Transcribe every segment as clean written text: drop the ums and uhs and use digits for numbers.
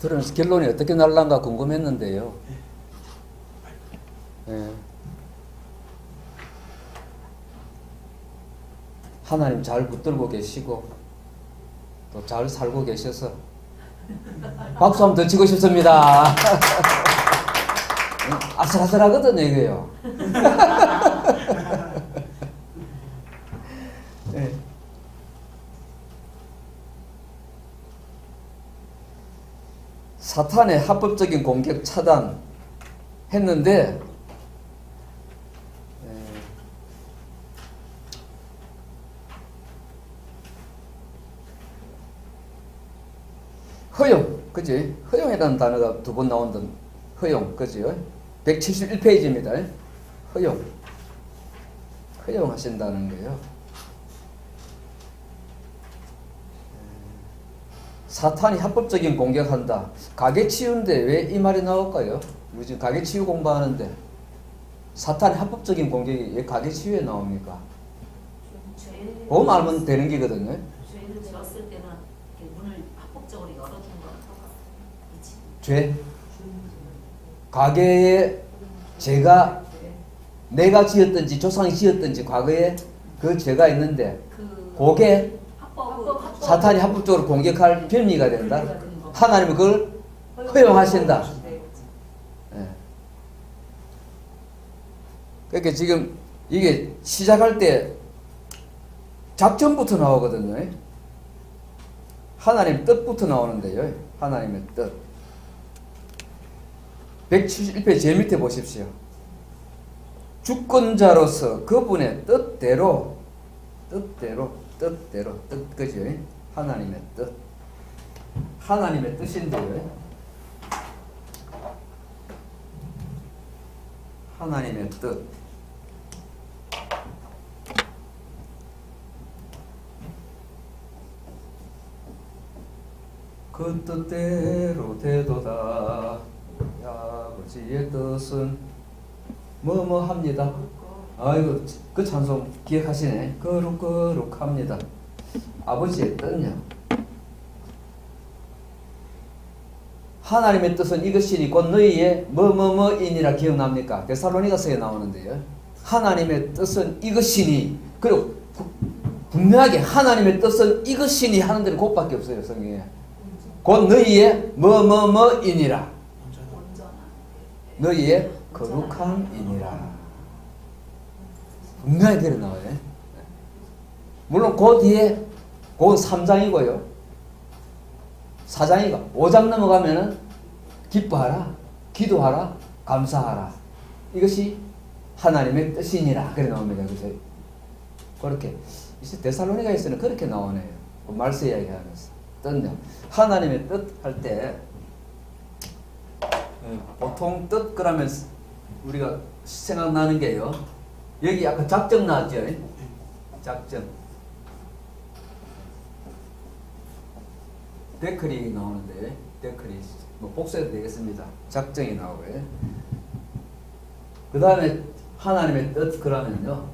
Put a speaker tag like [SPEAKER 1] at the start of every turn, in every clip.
[SPEAKER 1] 들으면서 결론이 어떻게 날란가 궁금했는데요. 예. 하나님 잘 붙들고 계시고 또 잘 살고 계셔서 박수 한번 더 치고 싶습니다. 아슬아슬하거든요, 이거요. 네. 사탄의 합법적인 공격 차단 했는데 허용, 그지? 허용이라는 단어가 두 번 나온던 허용, 그지? 171페이지입니다. 허용. 허용하신다는 거예요. 사탄이 합법적인 공격한다. 가계치유인데 왜 이 말이 나올까요? 우리 지금 가계치유 공부하는데 사탄이 합법적인 공격이 왜 가계치유에 나옵니까? 그거 알면 되는 게거든요.
[SPEAKER 2] 죄를 지었을 때는 문을 합법적으로 열어준 거랑 똑같이.
[SPEAKER 1] 죄? 가계에 죄가 내가 지었든지 조상이 지었든지 과거에 그 죄가 있는데 그게 사탄이 합법적으로 공격할 빌미가 된다. 하나님은 그걸 허용하신다. 네. 그러니까 지금 이게 시작할 때 작전부터 나오거든요. 하나님 뜻부터 나오는데요. 하나님의 뜻. 171페이지 제일 밑에 보십시오. 주권자로서 그분의 뜻대로 뜻, 그죠? 하나님의 뜻. 하나님의 뜻인데요. 하나님의 뜻. 그 뜻대로 되도다. 아버지의 뜻은 뭐뭐 합니다. 아이고, 그 찬송 기억하시네. 거룩거룩합니다. 아버지의 뜻요. 하나님의 뜻은 이것이니 곧 너희의 뭐뭐뭐이니라 기억납니까? 데살로니가서에 나오는데요. 하나님의 뜻은 이것이니, 그리고 분명하게 하나님의 뜻은 이것이니 하는 데는 그것밖에 없어요, 성경에. 곧 너희의 뭐뭐뭐이니라. 너희의 거룩함이니라. 분명히 그래 나와요. 물론 그 뒤에 그건 3장이고요. 4장이고 5장 넘어가면은 기뻐하라, 기도하라, 감사하라. 이것이 하나님의 뜻이니라. 그래 나옵니다. 그래서 그렇게 데살로니가에서는 그렇게 나오네요. 그 말세 이야기하면서 뜻요. 하나님의 뜻 할 때 보통 뜻 그러면 우리가 생각나는 게요. 여기 아까 작정 나왔죠? 작정. 데크리 나오는데 데크리 뭐 복수해도 되겠습니다. 작정이 나오고요. 그 다음에 하나님의 뜻 그러면요.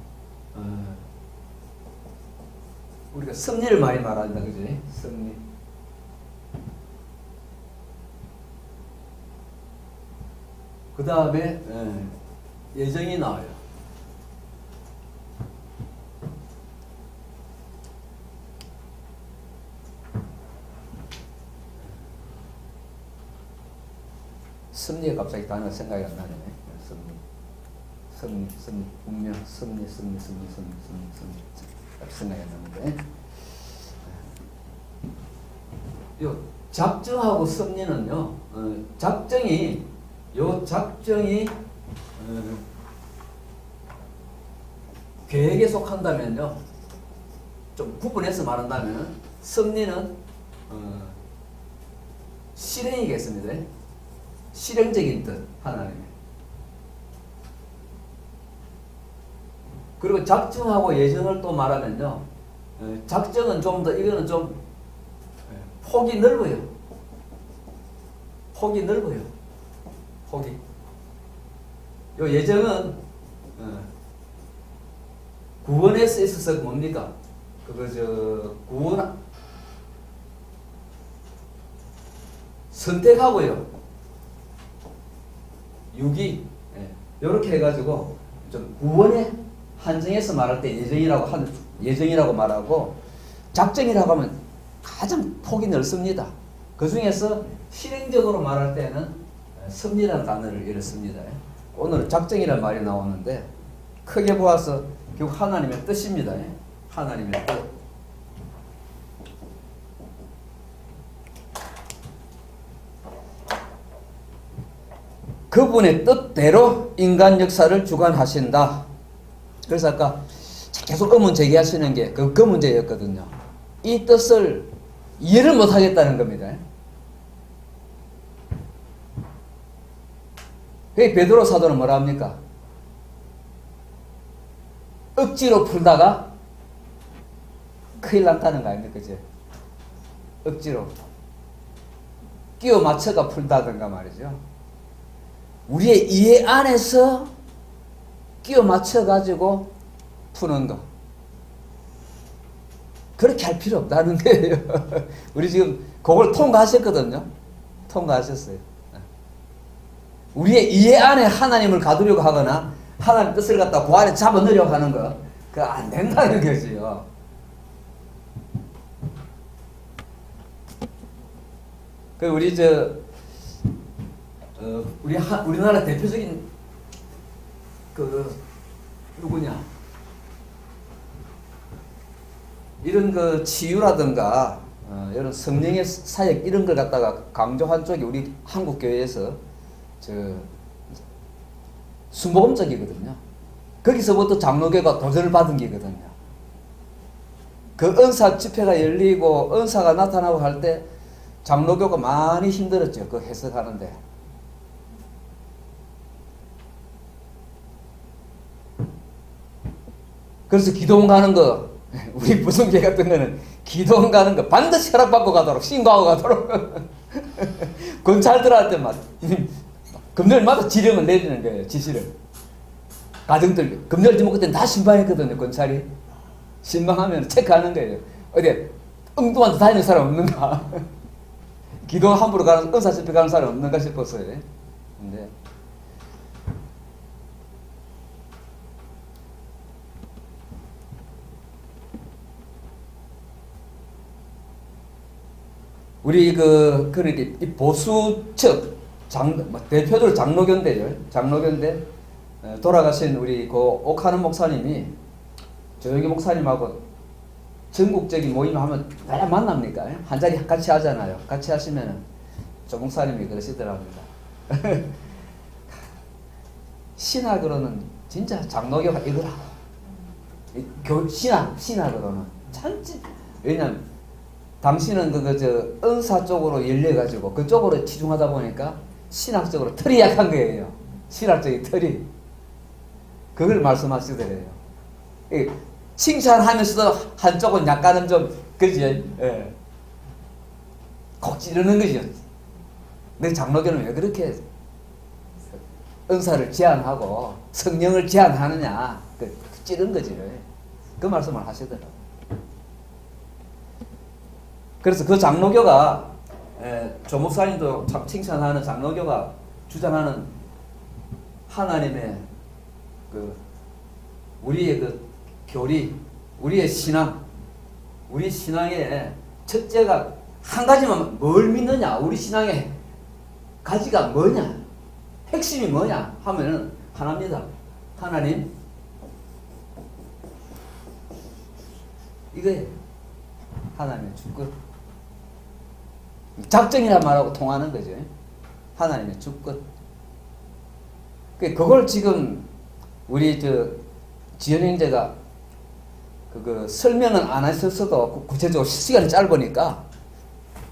[SPEAKER 1] 우리가 섭리를 많이 말한다, 그지? 섭리. 그 다음에 예정이 나와요. 섭리가 갑자기 단어가 생각이 안 나네. 섭리, 분명, 섭리 생각이 안 나는데. 요 작정하고 섭리는요. 작정이 계획에 속한다면요. 좀 구분해서 말한다면 섭리는 실행이겠습니다. 실행적인 뜻, 하나님의. 그리고 작정하고 예정을 또 말하면요. 작정은 좀 더, 이거는 좀 폭이 넓어요. 폭이. 요 예정은 구원에 있어서 뭡니까? 구원 선택하고요. 유기. 이렇게 해가지고 좀 구원에 한정해서 말할 때 예정이라고 말하고 작정이라고 하면 가장 폭이 넓습니다. 그 중에서 실행적으로 말할 때는 섭리라는 단어를 예를 씁니다. 오늘 작정이라는 말이 나오는데 크게 보아서 결국 하나님의 뜻입니다. 하나님의 뜻. 그분의 뜻대로 인간 역사를 주관하신다. 그래서 아까 계속 의문 제기하시는 게 그 문제였거든요. 이 뜻을 이해를 못하겠다는 겁니다. 베드로 사도는 뭐라 합니까? 억지로 풀다가 큰일 났다는 거 아닙니까? 그죠? 억지로 끼워 맞춰가 풀다든가 말이죠. 우리의 이해 안에서 끼워 맞춰가지고 푸는 거. 그렇게 할 필요 없다는 거예요. 우리 지금 그걸 통과하셨거든요. 통과하셨어요. 우리의 이해 안에 하나님을 가두려고 하거나 하나님 뜻을 갖다 그 안에 잡아넣으려고 하는 거, 그거 안 된다는 거지요. 그 우리나라 대표적인 그 누구냐? 이런 그 치유라든가 이런 성령의 사역 이런 걸 갖다가 강조한 쪽이 우리 한국 교회에서 순복음 쪽이거든요. 거기서부터 장로교가 도전을 받은 게거든요. 그 은사 집회가 열리고 은사가 나타나고 할 때 장로교가 많이 힘들었죠. 그 해석하는데. 그래서 기도원 가는 거, 우리 부성교 같은 거는 기도원 가는 거 반드시 허락받고 가도록, 신고하고 가도록. 검찰들한테 막 금요일마다 지령을 내리는 거예요. 지시를. 가정들 금요일 지목 그때는 다 신방했거든요. 검찰이. 신방하면 체크하는 거예요. 어디 엉뚱한 데 다니는 사람 없는가. 기도 함부로 가는 은사 집회 가는 사람 없는가 싶었어요. 근데 우리 그러니까 이 보수 측 대표적으로 장로교인데요. 장로교인데 돌아가신 우리 그 옥하는 목사님이 조영기 목사님하고 전국적인 모임 하면 다 만납니까? 한 자리 같이 하잖아요. 같이 하시면은 조 목사님이 그러시더랍니다. 신학으로는 진짜 장로교가 이거라. 신학으로는 참지. 왜냐면 당신은 은사 쪽으로 열려가지고 그쪽으로 치중하다 보니까 신학적으로 털이 약한 거예요. 신학적인 털이. 그걸 말씀하시더래요. 칭찬하면서도 한쪽은 약간은 좀, 그지? 예. 콕 찌르는 거죠. 근데 장로교는 왜 그렇게 은사를 제한하고 성령을 제한하느냐. 찌른 거지. 그 말씀을 하시더라고요. 그래서 그 장로교가 조 목사님도 칭찬하는 장로교가 주장하는 하나님의 우리의 교리, 우리의 신앙, 우리 신앙의 첫째가 한 가지만 뭘 믿느냐, 우리 신앙의 가지가 뭐냐, 핵심이 뭐냐 하면은 하나입니다. 하나님, 이거예요. 하나님의 주권. 작정이란 말하고 통하는 거죠. 하나님의 주권. 그걸 지금 우리 지연 형제가 설명은 안 하셨어도 구체적으로 시간이 짧으니까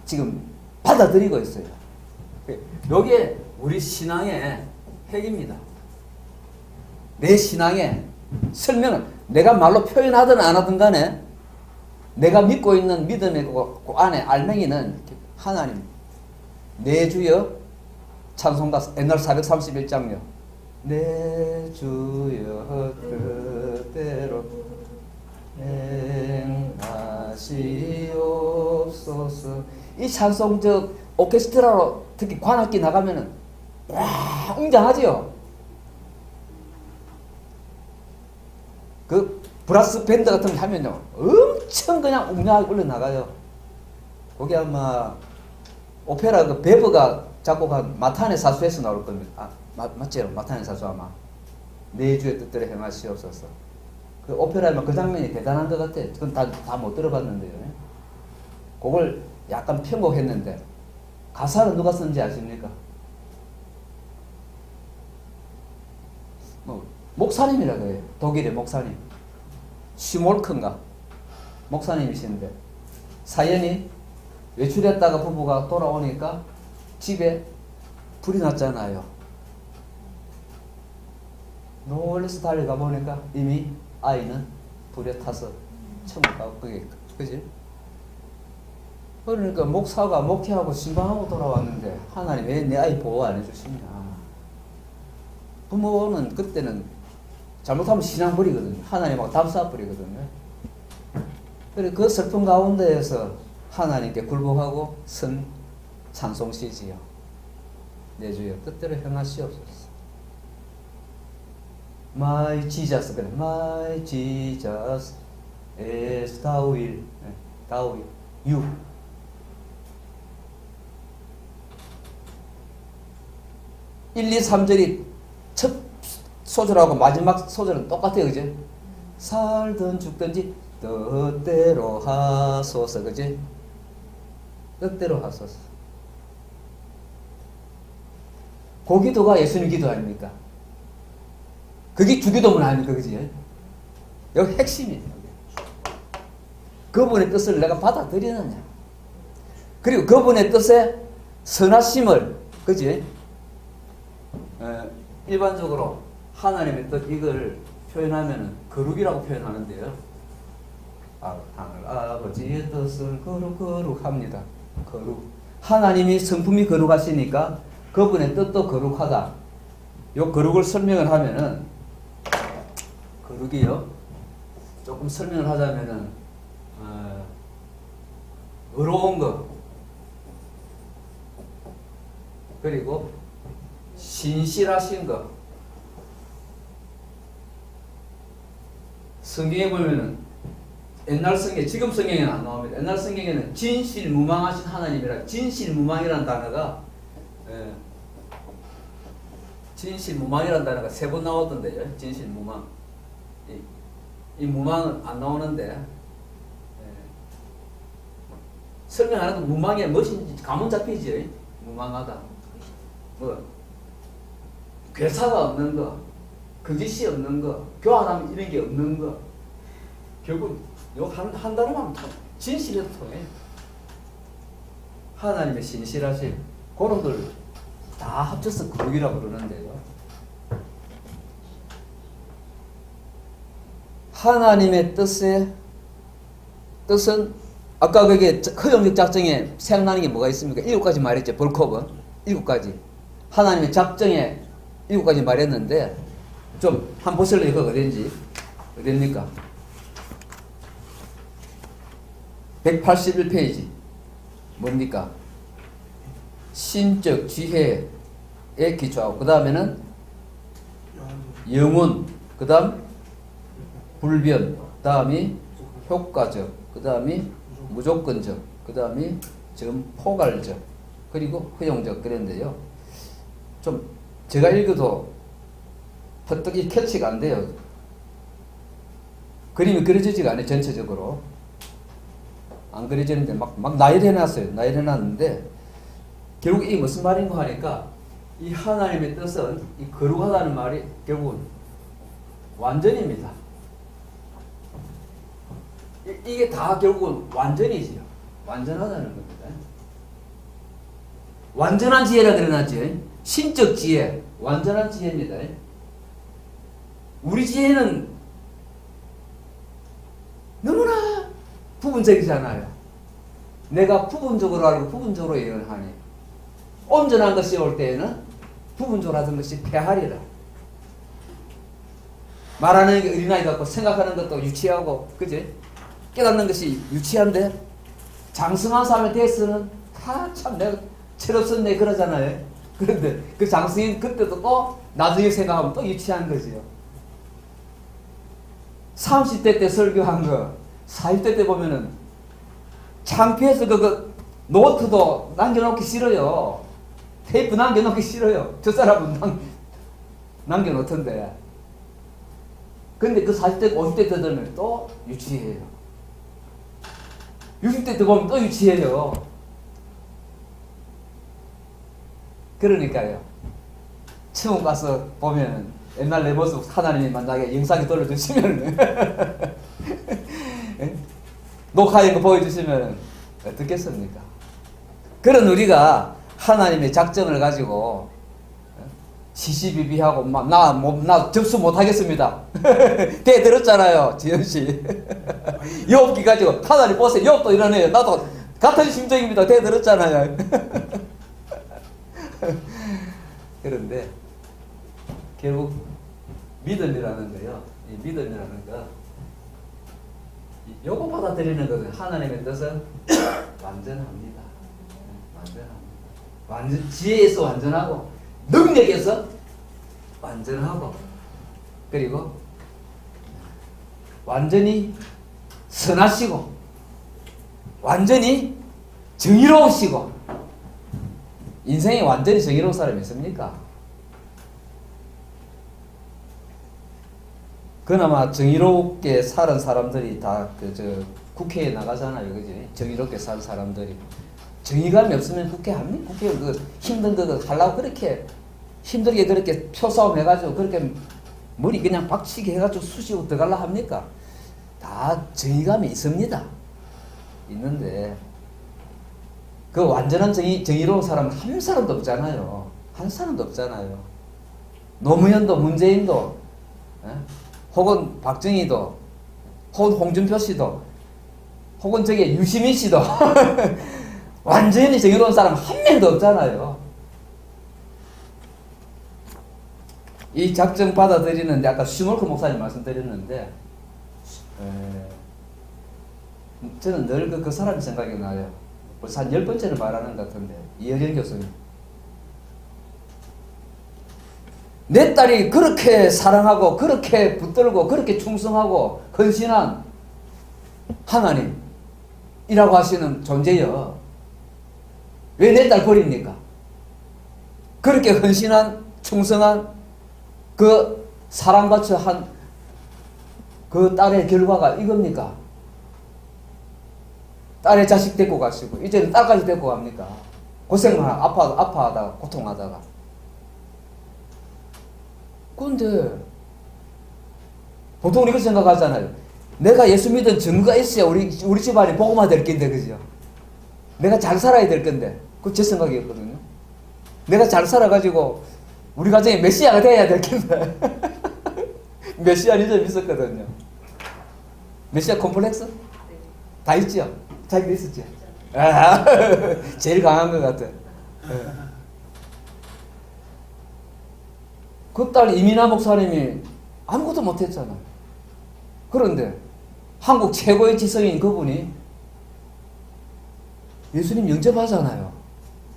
[SPEAKER 1] 지금 받아들이고 있어요. 이게 우리 신앙의 핵입니다. 내 신앙의 설명은 내가 말로 표현하든 안 하든 간에 내가 믿고 있는 믿음의 그 안에 알맹이는 하나님. 내 주여 찬송가 옛날 431장요. 내 주여 뜻대로 행하시옵소서. 이 찬송적 오케스트라로 특히 관악기 나가면은 와 웅장하지요. 그 브라스 밴드 같은 거 하면요 엄청 그냥 웅장하게 올려나가요. 거기 아마 오페라 그 베버가 작곡한 마탄의 사수에서 나올 겁니다. 맞죠? 마탄의 사수 아마 내 주의 뜻대로 행하시옵소서. 그 오페라면 그 장면이 대단한 것 같아. 그건 다 못 들어봤는데요. 그걸 약간 편곡했는데 가사는 누가 쓴지 아십니까? 뭐 목사님이라고 해요. 독일의 목사님 슈몰크인가 목사님이신데 사연이 외출했다가 부부가 돌아오니까 집에 불이 났잖아요. 놀라서 달려가 보니까 이미 아이는 불에 타서 천국 가고 그지? 그러니까 목사가 목회하고 신방하고 돌아왔는데 하나님 왜 내 아이 보호 안 해주시냐. 부모는 그때는 잘못하면 신앙불이거든요. 하나님하고 담싸불이거든요. 그래 그 슬픈 가운데에서 하나님께 굴복하고 선 찬송시지요. 내 주여 뜻대로 행하시옵소서. My Jesus 그래. My Jesus as thou will, thou will, you. (1, 2, 3절이) 첫 소절하고 마지막 소절은 똑같아요. 그지? 살든 죽든지 뜻대로 하소서. 그지? 뜻대로 하소서. 그 기도가 예수님 기도 아닙니까? 그게 주기도문 아닙니까? 그지? 여기 핵심이에요. 그분의 뜻을 내가 받아들이느냐. 그리고 그분의 뜻에 선하심을, 그지? 일반적으로 하나님의 뜻 이걸 표현하면은 거룩이라고 표현하는데요. 하늘 아버지의 뜻을 거룩합니다. 거룩. 하나님이 성품이 거룩하시니까 그분의 뜻도 거룩하다. 요 거룩을 설명을 하면은 거룩이요. 조금 설명을 하자면은 의로운 것 그리고 신실하신 것. 성경에 보면은 옛날 성경, 지금 성경에는 안 나옵니다. 옛날 성경에는 진실무망하신 하나님이라 진실무망이라는 단어가 진실무망이라는 단어가 3번 나오던데요. 진실무망. 이 무망은 안 나오는데 설명 안 해도 무망이 무엇인지 감은 잡히죠. 무망하다. 뭐 괴사가 없는 거, 거짓이 없는 거, 교활함 이런 게 없는 거. 결국 요 한 단어만 진실에도 통해. 하나님의 신실하심 그런 걸 다 합쳐서 거룩이라고 그러는데요. 하나님의 뜻은 아까 그게 허용적 작정에 생각나는 게 뭐가 있습니까? 7가지 말했죠. 볼컵은 7가지. 하나님의 작정에 7가지 말했는데 좀 한번 보실래요? 그거 어딘지. 어딥니까? 181페이지. 뭡니까? 신적 지혜에 기초하고 그 다음에는 영혼, 그 다음 불변, 그 다음이 효과적, 그 다음이 무조건적, 그 다음이 포괄적, 그리고 허용적 그랬는데요. 좀 제가 읽어도 퍼뜩이 캐치가 안 돼요. 그림이 그려지지가 않아요. 전체적으로 안 그려지는데 막 나열해놨어요. 나열해놨는데 결국 이게 무슨 말인가 하니까 이 하나님의 뜻은 이 거룩하다는 말이 결국은 완전입니다. 이게 다 결국은 완전이지요. 완전하다는 겁니다. 완전한 지혜라 그래놨지. 신적 지혜, 완전한 지혜입니다. 우리 지혜는 너무나 부분적이잖아요. 내가 부분적으로 알고 부분적으로 예언하니 온전한 것이 올 때에는 부분적으로 하던 것이 폐하리라. 말하는 게 어린아이 같고 생각하는 것도 유치하고 그지? 깨닫는 것이 유치한데 장성한 삶에 대해서는 다 참 내가 철없었네 그러잖아요. 그런데 그 장승인 그때도 또 나중에 생각하면 또 유치한 거지요. 30대 때 설교한 거 40대 때 보면은 창피해서 그 노트도 남겨놓기 싫어요. 테이프 남겨놓기 싫어요. 저 사람은 남겨놓던데. 근데 그 40대, 50대 때 되면 또 유치해요. 60대 때 보면 또 유치해요. 그러니까요. 천국 가서 보면 옛날 내 모습 하나님이 만약에 영상에 돌려주시면 녹화한 거 보여주시면 어떻겠습니까? 그런 우리가 하나님의 작정을 가지고 시시비비하고 나 접수 못하겠습니다. 대 들었잖아요, 지현씨. 욥기 가지고 하나님 보세요. 욥도 이러네요. 나도 같은 심정입니다. 대 들었잖아요. 그런데 결국 믿음이라는 거요. 이 믿음이라는 거 요거 받아들이는 것은 하나님의 뜻은 완전합니다. 완전 지혜에서 완전하고 능력에서 완전하고 그리고 완전히 선하시고 완전히 정의로우시고 인생에 완전히 정의로운 사람이 있습니까? 그나마 정의롭게 사는 사람들이 다 국회에 나가잖아요, 그지? 정의롭게 산 사람들이 정의감이 없으면 국회 합니까? 국회 힘든 거 하려고 그렇게 힘들게 그렇게 표싸움 해가지고 그렇게 머리 그냥 박치게 해가지고 쑤시고 들어가려 합니까? 다 정의감이 있습니다. 있는데 그 완전한 정의로운 사람은 한 사람도 없잖아요. 한 사람도 없잖아요. 노무현도 문재인도 혹은 박정희도 혹은 홍준표 씨도 혹은 저기 유시민 씨도 완전히 정의로운 사람 한 명도 없잖아요. 이 작정 받아들이는데 아까 슈몰크 목사님 말씀드렸는데 저는 늘 그 사람이 생각이 나요. 벌써 한 10번째는 말하는 것 같은데 이혜련 교수님. 내 딸이 그렇게 사랑하고 그렇게 붙들고 그렇게 충성하고 헌신한 하나님이라고 하시는 존재여. 왜 내 딸 버립니까? 그렇게 헌신한 충성한 그 사랑같이 한 그 딸의 결과가 이겁니까? 딸의 자식 데리고 가시고 이제는 딸까지 데리고 갑니까? 고생만 아파하다가 고통하다가. 근데 보통 이렇게 생각하잖아요. 내가 예수 믿은 증거가 있어야 우리 집안이 복음화 될 건데, 그죠? 내가 잘 살아야 될 건데. 그거 제 생각이었거든요. 내가 잘 살아가지고 우리 가정에 메시아가 돼야 될 건데. 메시아니즘 있었거든요. 메시아 콤플렉스?
[SPEAKER 2] 네.
[SPEAKER 1] 다 있죠? 자기도 있었죠? 아, 제일 강한 것 같아. 그 딸 이민아 목사님이 아무것도 못했잖아. 그런데 한국 최고의 지성인 그분이 예수님 영접하잖아요.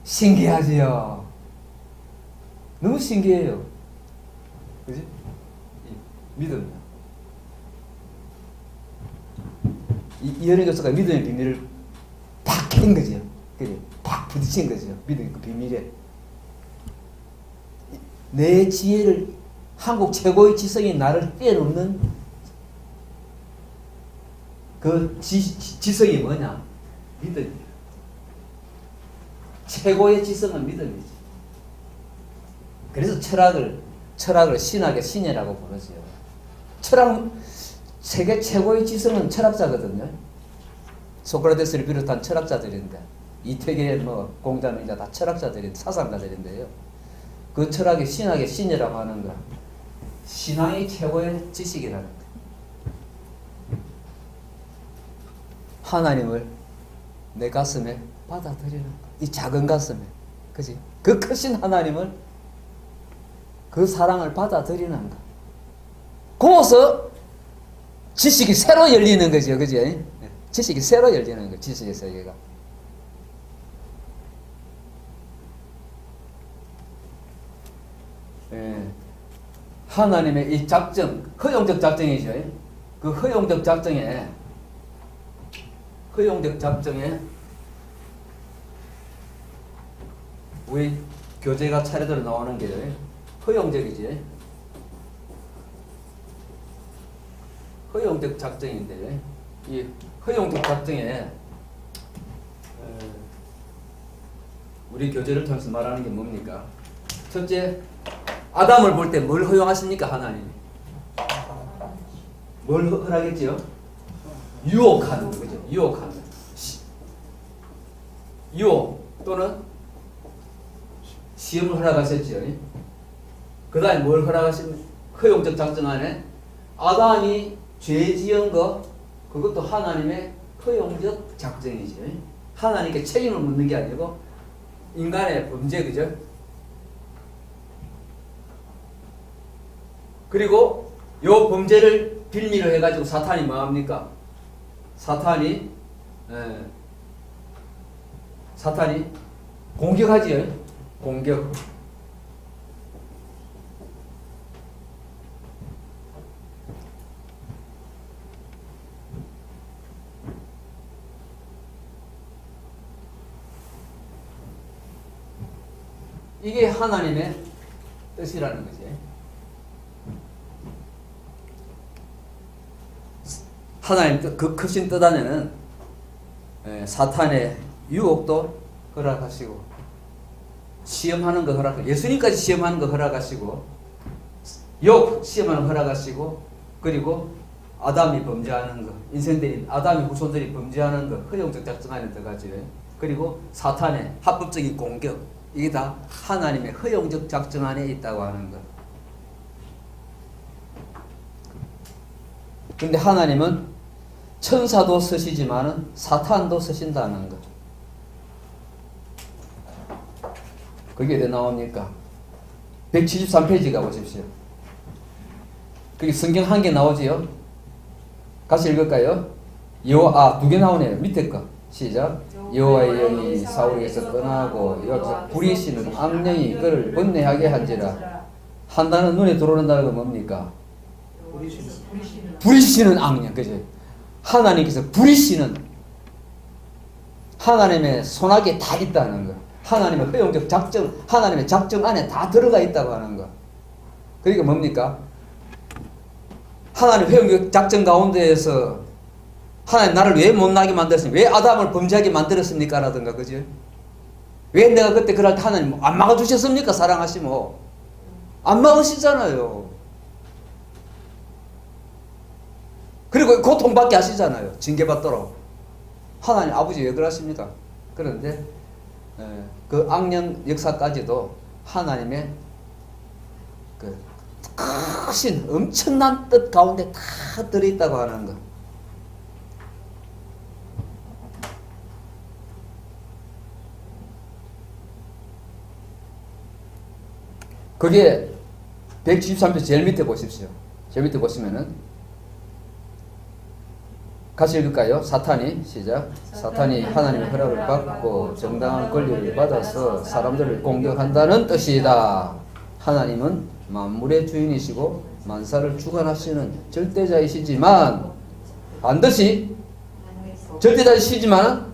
[SPEAKER 1] 신기하지요? 너무 신기해요. 그지? 믿음. 이현희 교수가 믿음의 비밀을 팍 캔 거죠. 그래, 팍 부딪힌 거죠. 믿음의 그 비밀에. 내 지혜를, 한국 최고의 지성이 나를 뛰어넘는 그 지성이 뭐냐? 믿음이야. 최고의 지성은 믿음이지. 그래서 철학을 신학의 신이라고 부르죠. 세계 최고의 지성은 철학자거든요. 소크라테스를 비롯한 철학자들인데, 이태계 공자명자 다 철학자들인데, 사상가들인데요. 그 철학이 신학의 신이라고 하는 거, 신앙이 최고의 지식이라는 거. 하나님을 내 가슴에 받아들이는 거. 이 작은 가슴에, 그지? 그 크신 하나님을, 그 사랑을 받아들이는 거. 거기서 지식이 새로 열리는 거죠, 그지? 지식이 새로 열리는 거, 지식의 세계가. 예, 하나님의 이 작정, 허용적 작정이죠. 그 허용적 작정에 우리 교재가 차례대로 나오는 게 허용적이지. 허용적 작정인데 이 허용적 작정에 우리 교재를 통해서 말하는 게 뭡니까? 첫째, 아담을 볼 때 뭘 허용하십니까? 하나님이 뭘 허락했지요? 유혹하는 거죠. 유혹하는 유혹 또는 시험을 허락하셨지요. 그 다음에 뭘 허락하신 허용적 작정 안에 아담이 죄 지은 거 그것도 하나님의 허용적 작정이죠. 하나님께 책임을 묻는 게 아니고 인간의 범죄, 그죠? 그리고 요 범죄를 빌미로 해가지고 사탄이 뭐합니까? 사탄이 공격하지요. 공격. 이게 하나님의 뜻이라는 거지. 하나님 그 크신 뜻 안에는 사탄의 유혹도 허락하시고 시험하는 거 허락하시고 예수님까지 시험하는 거 허락하시고 욕 시험하는 거 허락하시고 그리고 아담이 범죄하는 거 인생들이 아담의 후손들이 범죄하는 거 허용적 작정 안에 들어가죠. 그리고 사탄의 합법적인 공격 이게 다 하나님의 허용적 작정 안에 있다고 하는 것. 근데 하나님은 천사도 쓰시지만은 사탄도 쓰신다는 것. 그게 어디 나옵니까? 173페이지 가보십시오. 그게 성경 한 개 나오지요? 같이 읽을까요? 두 개 나오네요. 밑에 거. 시작. 여호와의 영이 사울에게서 떠나고 여기서 부리시는 악령이 그를 번뇌하게 한지라. 한다는 눈에 들어오는다는 건 뭡니까? 부리시는 악령, 그죠? 하나님께서 부리시는 하나님의 손아귀에 다 있다는 거. 하나님의 허용적 작정, 하나님의 작정 안에 다 들어가 있다고 하는 거. 그러니까 뭡니까? 하나님 허용적 작정 가운데에서 하나님 나를 왜 못나게 만들었습니까? 왜 아담을 범죄하게 만들었습니까? 라든가, 그죠? 왜 내가 그때 그럴 때 하나님 안 막아주셨습니까? 사랑하시면. 안 막으시잖아요. 그리고 고통받게 하시잖아요. 징계받도록. 하나님 아버지 왜 그러십니까? 그런데 그 악령 역사까지도 하나님의 그 크신 엄청난 뜻 가운데 다 들어있다고 하는 것. 그게 173편 제일 밑에 보십시오. 제일 밑에 보시면은 같이 읽을까요? 사탄이 시작. 사탄이 하나님의 허락을 받고 정당한 권리를 받아서 사람들을 공격한다는 뜻이다. 하나님은 만물의 주인이시고 만사를 주관하시는 절대자이시지만 반드시 절대자이시지만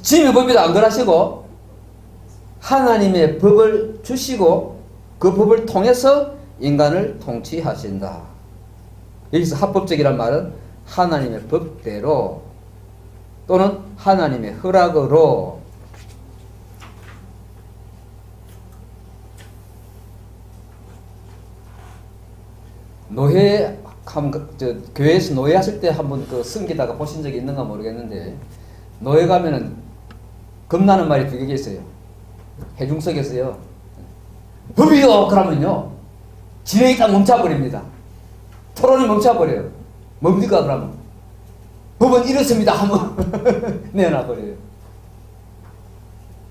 [SPEAKER 1] 지음의 법에도 안 그러시고 하나님의 법을 주시고 그 법을 통해서 인간을 통치하신다. 여기서 합법적이란 말은 하나님의 법대로 또는 하나님의 허락으로 교회에서 노예 하실 때 한번 그 숨기다가 보신 적이 있는가 모르겠는데 노예 가면은 겁나는 말이 두 개가 있어요. 해중석에서요. 법이요! 그러면요. 진행이 딱 멈춰버립니다. 토론이 멈춰버려요. 뭡니까 그러면? 법은 이렇습니다 하면 내놔버려요.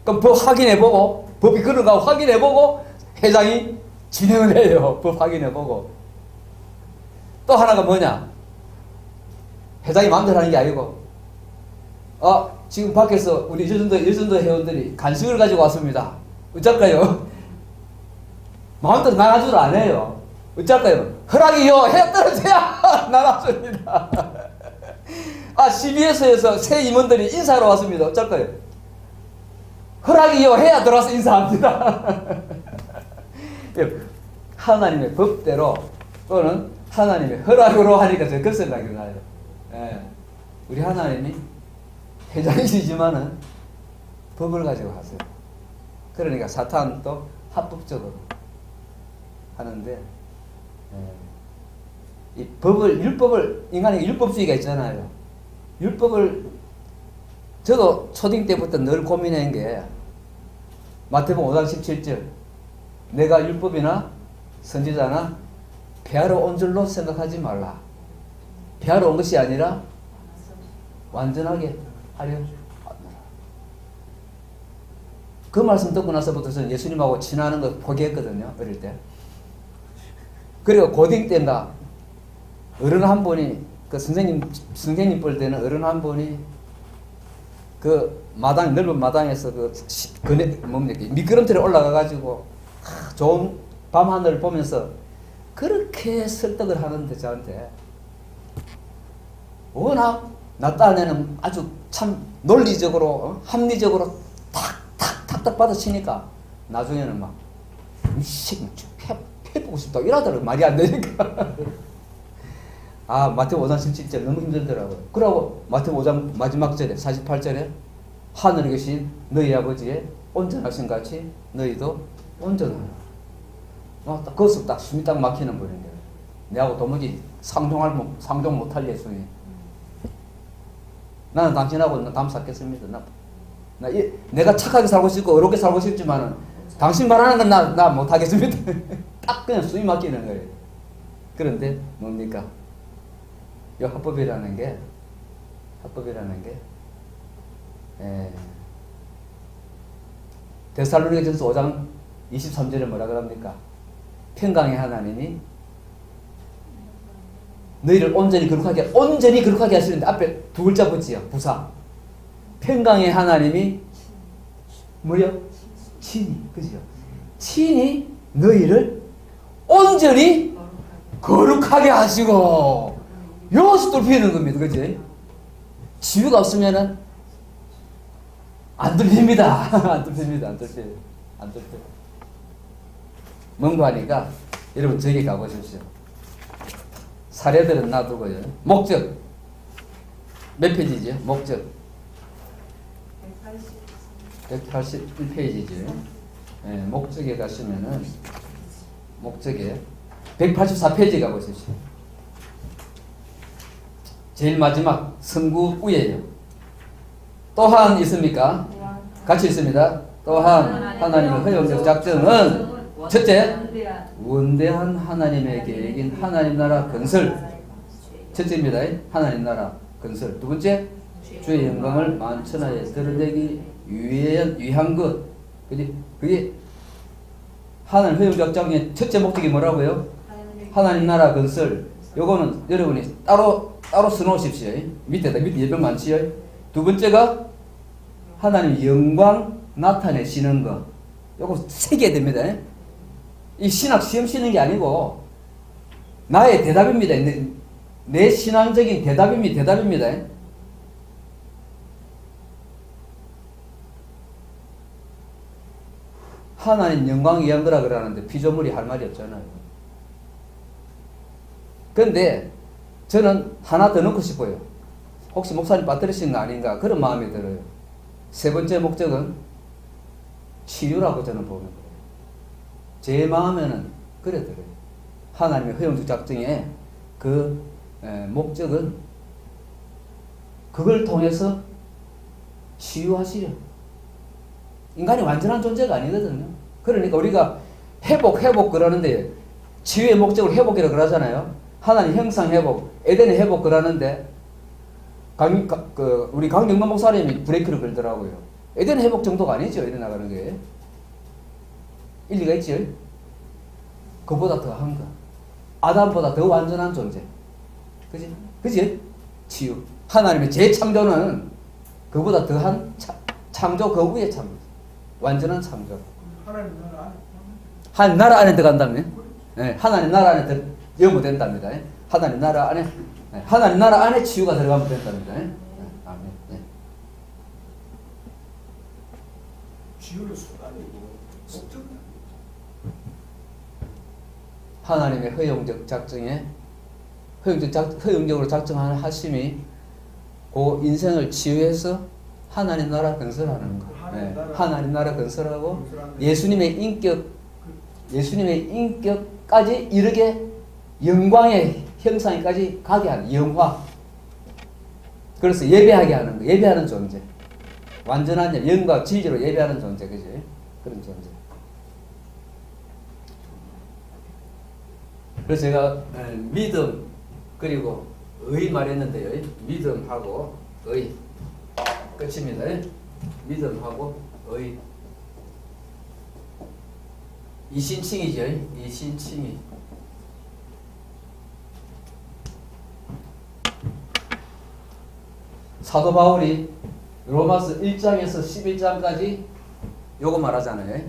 [SPEAKER 1] 그럼 법 확인해보고 법이 그런가 확인해보고 회장이 진행을 해요. 법 확인해보고. 또 하나가 뭐냐? 회장이 마음대로 하는 게 아니고 지금 밖에서 우리 여전도 회원들이 간식을 가지고 왔습니다. 어쩔까요? 마음대로 나가주를 안 해요. 어쩔까요? 허락이요 해 떨어져야 나가줍니다. 아, CBS에서 새 임원들이 인사하러 왔습니다. 어쩔까요? 허락이요 해야 들어와서 인사합니다. 하나님의 법대로 또는 하나님의 허락으로 하니까 저 그 생각이 나요. 예. 우리 하나님이 회장이시지만은 법을 가지고 하세요. 그러니까 사탄도 합법적으로 하는데, 이 법을, 율법을, 인간의 율법주의가 있잖아요. 율법을, 저도 초딩 때부터 늘 고민한 게, 마태복음 5장 17절, 내가 율법이나 선지자나 배하러 온 줄로 생각하지 말라. 배하러 온 것이 아니라 완전하게 하려 하노라. 그 말씀 듣고 나서부터 저는 예수님하고 친하는 거 포기했거든요. 어릴 때. 그리고 고딩 때인가 어른 한 분이 그 선생님 볼 때는 어른 한 분이 그 마당 넓은 마당에서 뭡니까 미끄럼틀에 올라가 가지고 좋은 밤하늘을 보면서 그렇게 설득을 하는데 저한테 워낙 나 딴에는 아주 참 논리적으로 합리적으로 탁탁 받아치니까 나중에는 막 이 새끼 해보고 싶다 이러더라고. 말이 안 되니까. 아, 마태복음 5장 17절 너무 힘들더라고요. 그러고 마태복음 5장 마지막 절에 48절에 하늘에 계신 너희 아버지의 온전하신 같이 너희도 온전하라. 거기서 딱 숨이 딱 막히는 분인데 내하고 도무지 상종 못할 예수님. 나는 당신하고 담 샀겠습니다. 내가 착하게 살고 싶고 어렵게 살고 싶지만은 당신 말하는 건 나 못하겠습니다. 딱 그냥 숨이 막히는 거예요. 그런데 뭡니까? 이 합법이라는 게 데살로니가전서 5장 23절에 뭐라 그럽니까? 평강의 하나님이 너희를 온전히 거룩하게 하시는데 앞에 두 글자 붙지요. 부사. 평강의 하나님이 뭐요? 친히, 그죠? 친히 너희를 온전히 거룩하게 하시고 여기서 뚫히는 겁니다. 그지? 지유가 없으면은 안 뚫힙니다. 안 뚫힙니다. 뭔가 하니까 여러분 저기 가보십시오. 사례들은 놔두고요. 목적 몇 페이지죠? 목적 181페이지죠. 네, 목적에 가시면은 목적에 184페이지 가보십시오. 제일 마지막 선구우예요. 또한 있습니까? 같이 있습니다. 또한 하나님의 허용적 작정은 첫째, 원대한 하나님의 계획인 하나님 나라 건설. 첫째입니다. 하나님 나라 건설. 두 번째, 주의 영광을 만천하에 드러내기 위한 것. 그게 하나님 허용적 작정의 첫째 목적이 뭐라고요? 하나님 나라 건설. 요거는 여러분이 따로 써놓으십시오. 밑에 예병 많지요. 두 번째가 하나님 영광 나타내시는 것. 요거 새겨야 됩니다. 이 신학 시험 치는 게 아니고 나의 대답입니다. 내 신앙적인 대답입니다. 하나님 영광 위한 거라 그러는데 피조물이 할 말이 없잖아요. 그런데 저는 하나 더 넣고 싶어요. 혹시 목사님 빠뜨리신 거 아닌가 그런 마음이 들어요. 세 번째 목적은 치유라고 저는 보는 거예요. 제 마음에는 그래 들어요. 하나님의 허용적 작정의 그 목적은 그걸 통해서 치유하시려. 인간이 완전한 존재가 아니거든요. 그러니까 우리가 회복 그러는데 치유의 목적을 회복이라고 그러잖아요. 하나님 형상 회복, 에덴의 회복 그러는데 우리 강경만 목사님이 브레이크를 걸더라고요. 에덴 회복 정도가 아니죠. 이래 나가는 게. 일리가 있죠. 그보다 더한 거. 아담보다 더 완전한 존재. 그지? 치유. 하나님의 재창조는 그보다 더한 창조 그 위에 창조. 완전한 창조. 하나님 나라 안에 들어간다면, 예, 하나님 나라 안에 연구된답니다. 예. 하나님 나라 안에, 예, 하나님 나라 안에 치유가 들어가면 된답니다. 예. 예, 아멘. 예.
[SPEAKER 3] 치유는 순간이고 목적.
[SPEAKER 1] 하나님의 허용적 작정에 허용적으로 작정하는 하심이 그 인생을 치유해서 하나님 나라 건설하는 거. 예, 하나님 나라 건설하고 예수님의 인격까지 이르게 영광의 형상까지 가게 하는 영화. 그래서 예배하게 하는 거. 예배하는 존재. 완전한 영과 진리로 예배하는 존재, 그지? 그런 존재. 그래서 제가 믿음 그리고 의 말했는데요. 믿음하고 의 끝입니다. 믿음하고 의 이신칭이죠. 이신칭이. 사도 바울이 로마서 1장에서 11장까지 요거 말하잖아요.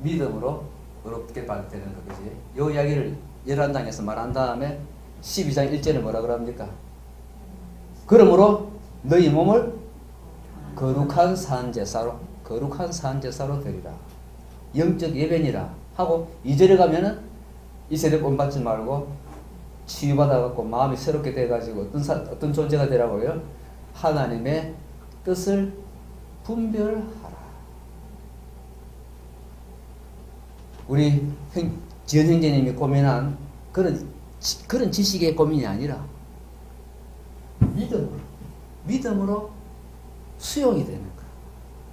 [SPEAKER 1] 믿음으로 의롭게 되는 거, 그지? 요 이야기를 11장에서 말한 다음에 12장 1절에 뭐라 그럽니까? 그러므로 너희 몸을 거룩한 산제사로 드리라. 영적 예배니라 하고 2절에 가면은 이 세대 본받지 말고 치유받아갖고 마음이 새롭게 돼가지고 어떤 존재가 되라고요? 하나님의 뜻을 분별하라. 우리 지연 형제님이 고민한 그런 지식의 고민이 아니라 믿음으로 수용이 되는 거.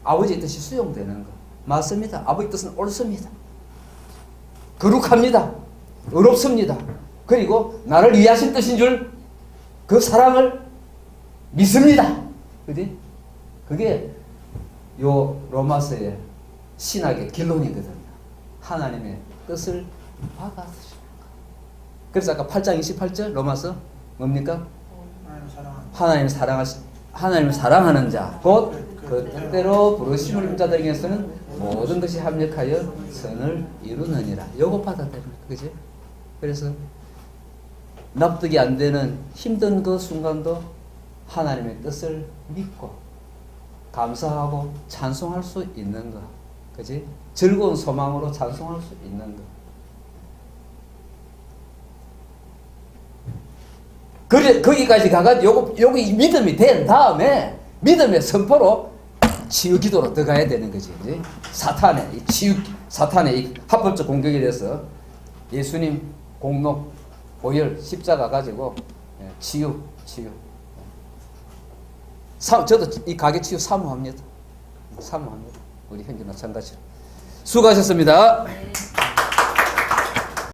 [SPEAKER 1] 아버지의 뜻이 수용되는 거. 맞습니다. 아버지 뜻은 옳습니다. 거룩합니다. 의롭습니다. 그리고 나를 위하신 뜻인 줄 그 사랑을 믿습니다. 그지? 그게 요 로마서의 신학의 결론이거든요. 하나님의 뜻을 받아들이는 거. 그래서 아까 8장 28절 로마서 뭡니까? 하나님을 사랑하는 자, 곧 그 뜻대로 부르심을 입은 자들에게서는 모든 것이 합력하여 선을 이루느니라. 요거 받아들이는 거, 그지? 그래서 납득이 안 되는 힘든 그 순간도 하나님의 뜻을 믿고 감사하고 찬송할 수 있는 거, 그지? 즐거운 소망으로 찬송할 수 있는 거. 그래, 거기까지 가가 요기 믿음이 된 다음에 믿음의 선포로 치유 기도로 들어가야 되는 거지. 그지? 사탄의 이 합법적 공격에 대해서 예수님 공로 보혈 십자가 가지고 치유. 저도 이 가게 치유 사모합니다. 우리 형제 마찬가지로. 수고하셨습니다.
[SPEAKER 2] 네.